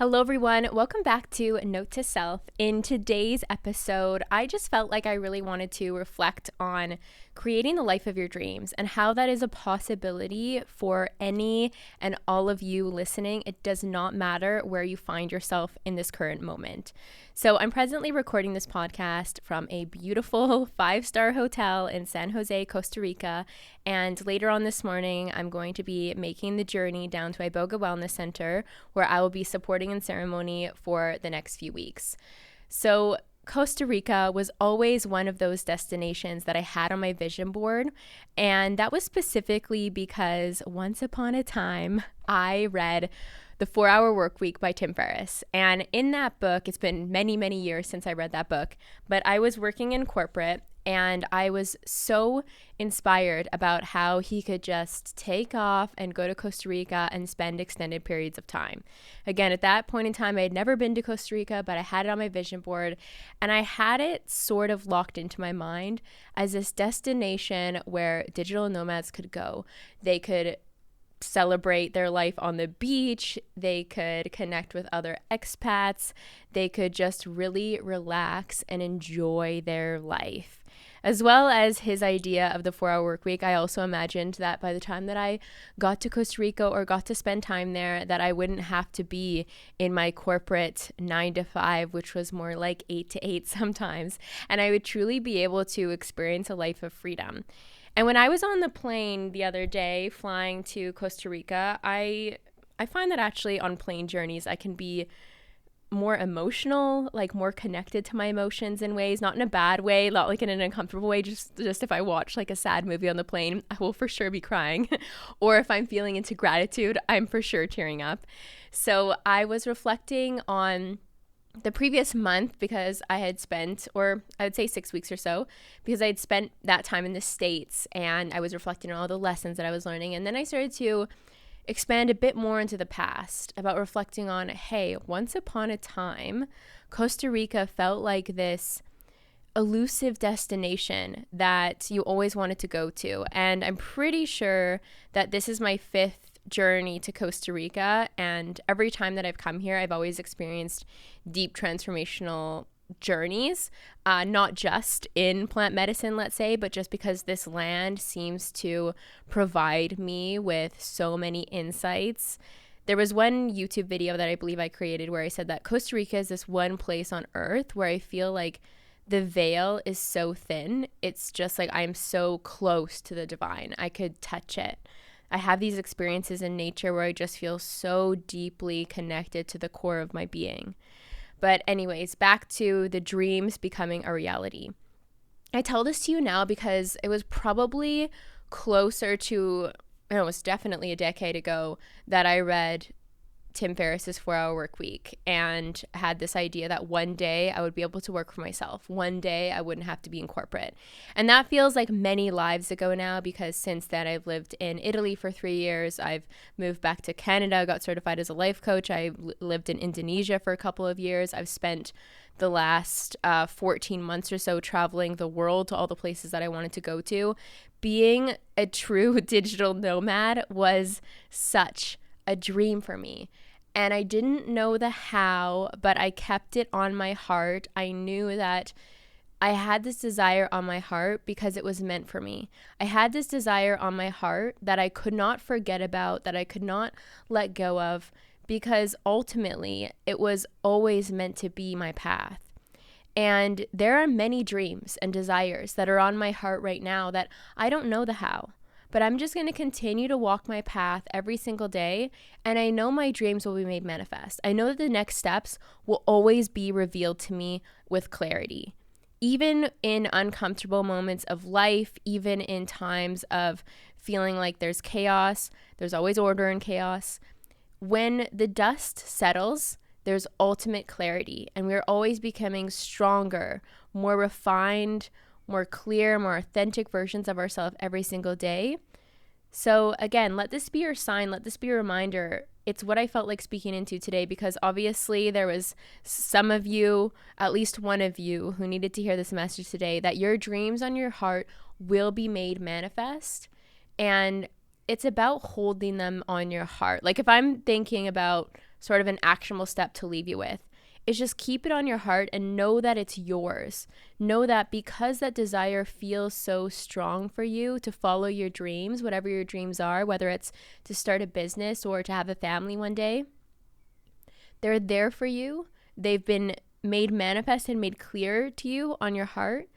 Hello, everyone. Welcome back to Note to Self. In today's episode, I just felt like I really wanted to reflect on creating the life of your dreams and how that is a possibility for any and all of you listening. It does not matter where you find yourself in this current moment. So I'm presently recording this podcast from a beautiful 5-star hotel in San Jose, Costa Rica. And later on this morning, I'm going to be making the journey down to Iboga Wellness Center, where I will be supporting in ceremony for the next few weeks. So Costa Rica was always one of those destinations that I had on my vision board. And that was specifically because once upon a time, I read The 4-Hour Workweek by Tim Ferris. And in that book, it's been many, many years since I read that book, but I was working in corporate and I was so inspired about how he could just take off and go to Costa Rica and spend extended periods of time. Again, at that point in time, I had never been to Costa Rica, but I had it on my vision board and I had it sort of locked into my mind as this destination where digital nomads could go. They could celebrate their life on the beach, they could connect with other expats, they could just really relax and enjoy their life. As well as his idea of the 4-hour work week, I also imagined that by the time that I got to Costa Rica or got to spend time there, that I wouldn't have to be in my corporate 9 to 5, which was more like 8 to 8 sometimes, and I would truly be able to experience a life of freedom. And when I was on the plane the other day flying to Costa Rica, I find that actually on plane journeys I can be more emotional, like more connected to my emotions in ways, not in a bad way, not like in an uncomfortable way. Just if I watch like a sad movie on the plane, I will for sure be crying. Or if I'm feeling into gratitude, I'm for sure tearing up. So I was reflecting on the previous month because I had spent, or I would say 6 weeks or so, because I had spent that time in the States and I was reflecting on all the lessons that I was learning. And then I started to expand a bit more into the past about reflecting on, hey, once upon a time, Costa Rica felt like this elusive destination that you always wanted to go to. And I'm pretty sure that this is my 5th journey to Costa Rica, and every time that I've come here, I've always experienced deep transformational journeys, not just in plant medicine, let's say, but just because this land seems to provide me with so many insights. There was one YouTube video that I believe I created where I said that Costa Rica is this one place on earth where I feel like the veil is so thin. It's just like I'm so close to the divine. I could touch it. I have these experiences in nature where I just feel so deeply connected to the core of my being. But anyways, back to the dreams becoming a reality. I tell this to you now because it was probably closer to, it was definitely a decade ago that I read Tim Ferris's 4-Hour Work Week and had this idea that one day I would be able to work for myself. One day I wouldn't have to be in corporate. And that feels like many lives ago now, because since then I've lived in Italy for 3 years. I've moved back to Canada, got certified as a life coach. I lived in Indonesia for a couple of years. I've spent the last 14 months or so traveling the world to all the places that I wanted to go to. Being a true digital nomad was such a dream for me. And I didn't know the how, but I kept it on my heart. I knew that I had this desire on my heart because it was meant for me. I had this desire on my heart that I could not forget about, that I could not let go of, because ultimately it was always meant to be my path. And there are many dreams and desires that are on my heart right now that I don't know the how. But I'm just going to continue to walk my path every single day, and I know my dreams will be made manifest. I know that the next steps will always be revealed to me with clarity. Even in uncomfortable moments of life, even in times of feeling like there's chaos, there's always order in chaos. When the dust settles, there's ultimate clarity, and we're always becoming stronger, more refined, more clear, more authentic versions of ourselves every single day. So again, let this be your sign. Let this be a reminder. It's what I felt like speaking into today, because obviously there was some of you, at least one of you, who needed to hear this message today, that your dreams on your heart will be made manifest. And it's about holding them on your heart. Like if I'm thinking about sort of an actionable step to leave you with, is just keep it on your heart and know that it's yours. Know that because that desire feels so strong for you to follow your dreams, whatever your dreams are, whether it's to start a business or to have a family one day, they're there for you. They've been made manifest and made clear to you on your heart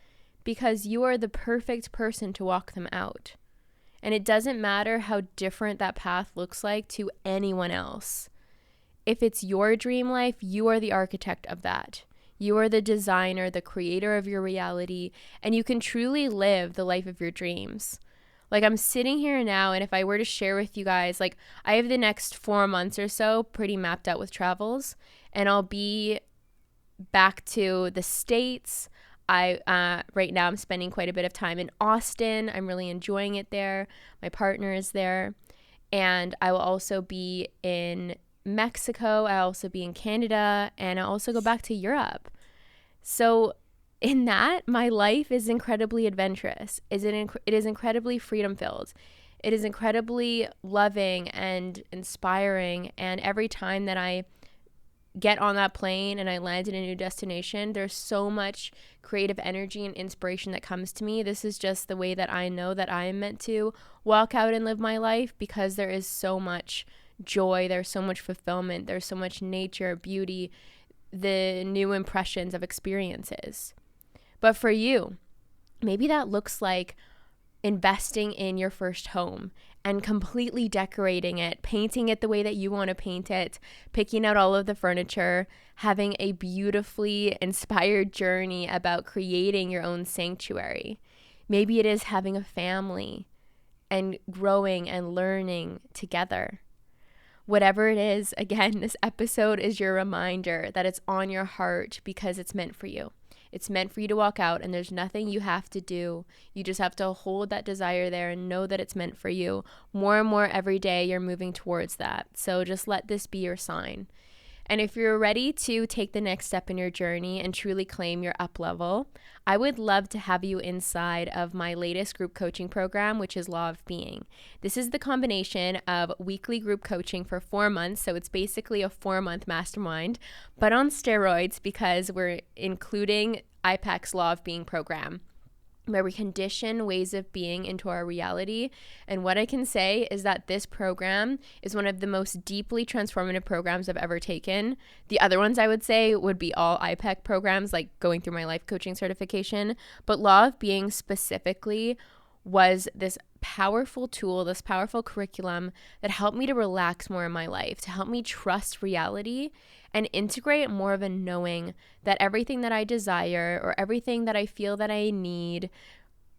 because you are the perfect person to walk them out. And it doesn't matter how different that path looks like to anyone else. If it's your dream life, you are the architect of that. You are the designer, the creator of your reality, and you can truly live the life of your dreams. Like, I'm sitting here now, and if I were to share with you guys, like, I have the next 4 months or so pretty mapped out with travels, and I'll be back to the States. Right now I'm spending quite a bit of time in Austin. I'm really enjoying it there. My partner is there, and I will also be in Mexico. I'll also be in Canada, and I'll also go back to Europe. So in that, my life is incredibly adventurous. It is incredibly freedom filled. It is incredibly loving and inspiring. And every time that I get on that plane and I land in a new destination, there's so much creative energy and inspiration that comes to me. This is just the way that I know that I am meant to walk out and live my life, because there is so much joy, there's so much fulfillment, there's so much nature, beauty, the new impressions of experiences. But for you, maybe that looks like investing in your first home and completely decorating it, painting it the way that you want to paint it, picking out all of the furniture, having a beautifully inspired journey about creating your own sanctuary. Maybe it is having a family and growing and learning together. Whatever it is, again, this episode is your reminder that it's on your heart because it's meant for you. It's meant for you to walk out, and there's nothing you have to do. You just have to hold that desire there and know that it's meant for you. More and more every day, you're moving towards that. So just let this be your sign. And if you're ready to take the next step in your journey and truly claim your up level, I would love to have you inside of my latest group coaching program, which is Law of Being. This is the combination of weekly group coaching for 4 months. So it's basically a 4-month mastermind, but on steroids, because we're including IPEC's Law of Being program, where we condition ways of being into our reality. And what I can say is that this program is one of the most deeply transformative programs I've ever taken. The other ones I would say would be all IPEC programs, like going through my life coaching certification. But Law of Being specifically was this powerful tool, this powerful curriculum that helped me to relax more in my life, to help me trust reality and integrate more of a knowing that everything that I desire or everything that I feel that I need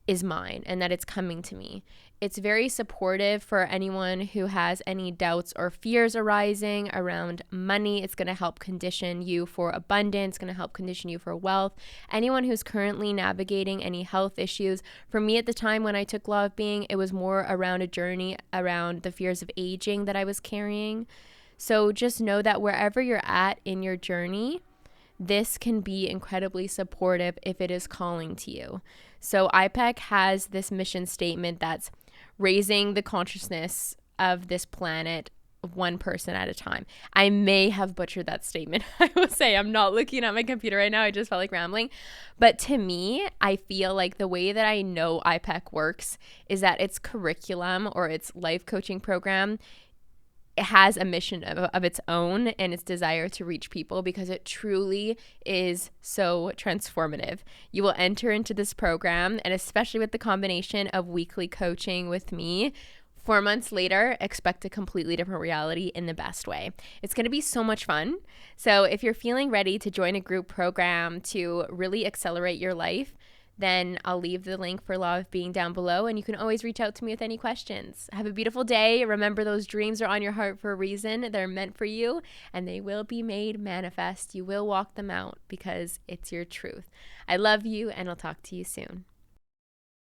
is mine and that it's coming to me. It's very supportive for anyone who has any doubts or fears arising around money. It's going to help condition you for abundance, going to help condition you for wealth. Anyone who's currently navigating any health issues. For me at the time when I took Law of Being, it was more around a journey around the fears of aging that I was carrying. So just know that wherever you're at in your journey, this can be incredibly supportive if it is calling to you. So IPEC has this mission statement that's raising the consciousness of this planet one person at a time. I may have butchered that statement. I will say, I'm not looking at my computer right now. I just felt like rambling. But to me, I feel like the way that I know IPEC works is that its curriculum or its life coaching program, it has a mission of its own and its desire to reach people, because it truly is so transformative. You will enter into this program, and especially with the combination of weekly coaching with me, 4 months later, expect a completely different reality in the best way. It's going to be so much fun. So if you're feeling ready to join a group program to really accelerate your life, then I'll leave the link for Law of Being down below, and you can always reach out to me with any questions. Have a beautiful day. Remember, those dreams are on your heart for a reason. They're meant for you, and they will be made manifest. You will walk them out because it's your truth. I love you, and I'll talk to you soon.